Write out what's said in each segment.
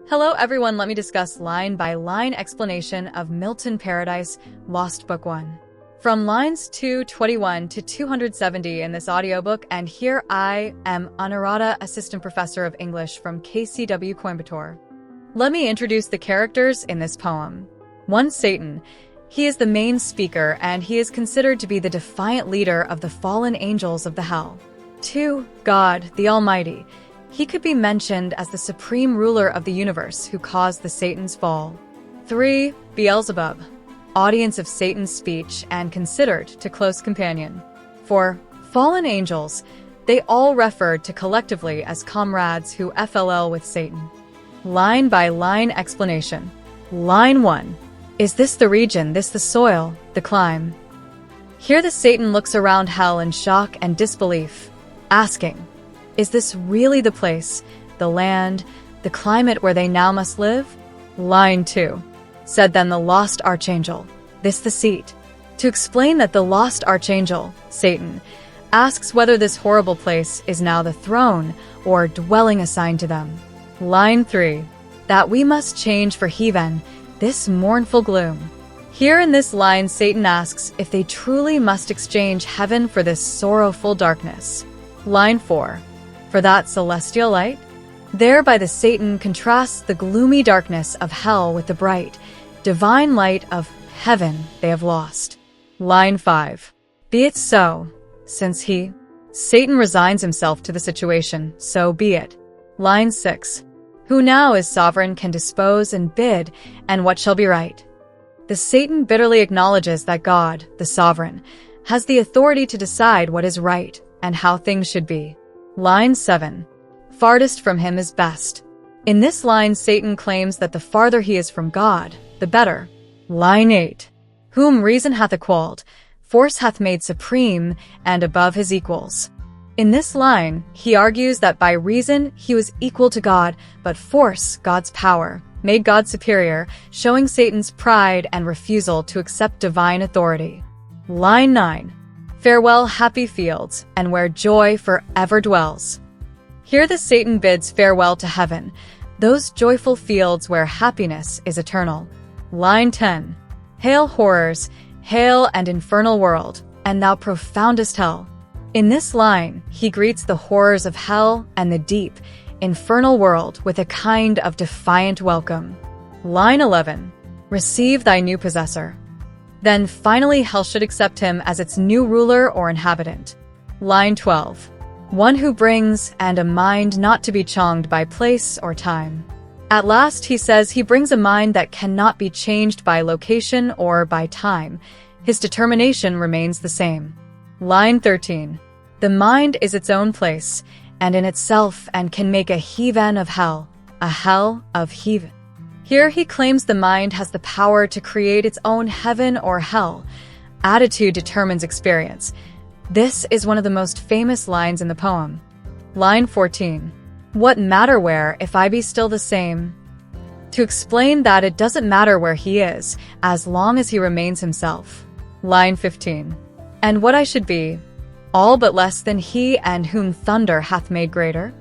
Hello everyone, let me discuss line by line explanation of Milton Paradise, Lost Book 1. From lines 221 to 270 in this audiobook, and here I am Anurada, Assistant Professor of English from KCW Coimbatore. Let me introduce the characters in this poem. 1. Satan. He is the main speaker, and he is considered to be the defiant leader of the fallen angels of the hell. 2. God, the Almighty. He could be mentioned as the supreme ruler of the universe who caused the Satan's fall. 3. Beelzebub. Audience of Satan's speech and considered to close companion. 4. Fallen angels. They all referred to collectively as comrades who FLL with Satan. Line by line explanation. Line 1. Is this the region, this the soil, the clime? Here the Satan looks around hell in shock and disbelief, asking, is this really the place, the land, the climate where they now must live? Line 2. Said then the lost archangel, this the seat. To explain that the lost archangel, Satan, asks whether this horrible place is now the throne or dwelling assigned to them. Line 3. That we must change for heaven, this mournful gloom. Here in this line Satan asks if they truly must exchange heaven for this sorrowful darkness. Line 4. For that celestial light? Thereby the Satan contrasts the gloomy darkness of hell with the bright, divine light of heaven they have lost. Line 5. Be it so, since he, Satan, resigns himself to the situation, so be it. Line 6. Who now is sovereign can dispose and bid, and what shall be right? The Satan bitterly acknowledges that God, the sovereign, has the authority to decide what is right and how things should be. Line 7. Farthest from him is best. In this line Satan claims that the farther he is from God, the better. Line 8. Whom reason hath equalled, force hath made supreme, and above his equals. In this line, he argues that by reason he was equal to God, but force, God's power, made God superior, showing Satan's pride and refusal to accept divine authority. Line 9. Farewell happy fields, and where joy forever dwells. Here the Satan bids farewell to heaven, those joyful fields where happiness is eternal. Line 10. Hail horrors, hail and infernal world, and thou profoundest hell. In this line, he greets the horrors of hell and the deep, infernal world with a kind of defiant welcome. Line 11. Receive thy new possessor. Then finally hell should accept him as its new ruler or inhabitant. Line 12. One who brings and a mind not to be changed by place or time. At last he says he brings a mind that cannot be changed by location or by time. His determination remains the same. Line 13. The mind is its own place, and in itself, and can make a heaven of hell, a hell of heaven. Here he claims the mind has the power to create its own heaven or hell. Attitude determines experience. This is one of the most famous lines in the poem. Line 14. What matter where, if I be still the same? To explain that it doesn't matter where he is, as long as he remains himself. Line 15. And what I should be, all but less than he and whom thunder hath made greater?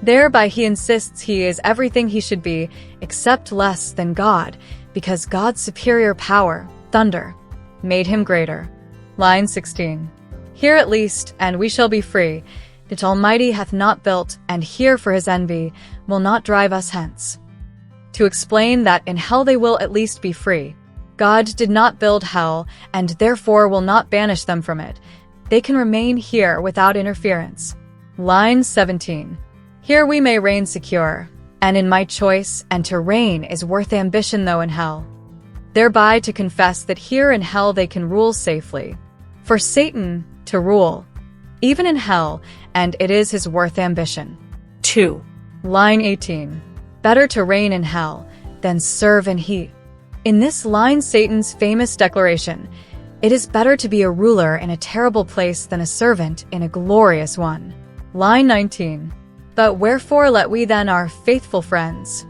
Thereby he insists he is everything he should be, except less than God, because God's superior power, thunder, made him greater. Line 16. Here at least, and we shall be free, that Almighty hath not built, and here for his envy will not drive us hence. To explain that in hell they will at least be free. God did not build hell, and therefore will not banish them from it. They can remain here without interference. Line 17. Here we may reign secure, and in my choice, and to reign is worth ambition though in hell. Thereby to confess that here in hell they can rule safely. For Satan, to rule, even in hell, and it is his worth ambition. 2. Line 18. Better to reign in hell, than serve in heat. In this line Satan's famous declaration, it is better to be a ruler in a terrible place than a servant in a glorious one. Line 19. But wherefore let we then our faithful friends?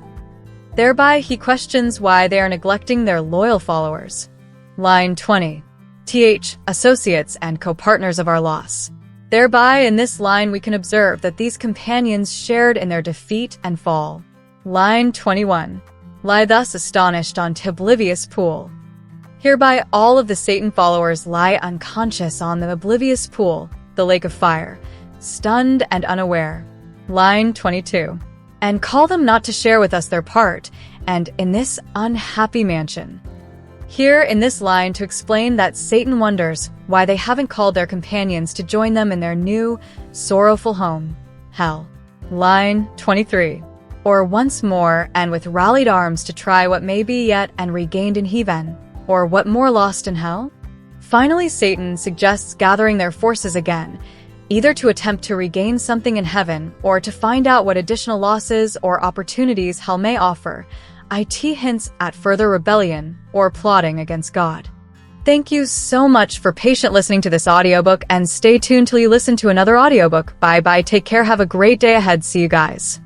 Thereby he questions why they are neglecting their loyal followers. Line 20. Associates and co-partners of our loss. Thereby in this line we can observe that these companions shared in their defeat and fall. Line 21. Lie thus astonished on t'oblivious pool. Hereby all of the Satan followers lie unconscious on the oblivious pool, the lake of fire, stunned and unaware. Line 22. And call them not to share with us their part, and in this unhappy mansion. Here in this line to explain that Satan wonders why they haven't called their companions to join them in their new, sorrowful home, hell. Line 23. Or once more, and with rallied arms to try what may be yet and regained in heaven, or what more lost in hell? Finally, Satan suggests gathering their forces again, either to attempt to regain something in heaven or to find out what additional losses or opportunities hell may offer. It hints at further rebellion or plotting against God. Thank you so much for patient listening to this audiobook, and stay tuned till you listen to another audiobook. Bye bye, take care, have a great day ahead, see you guys.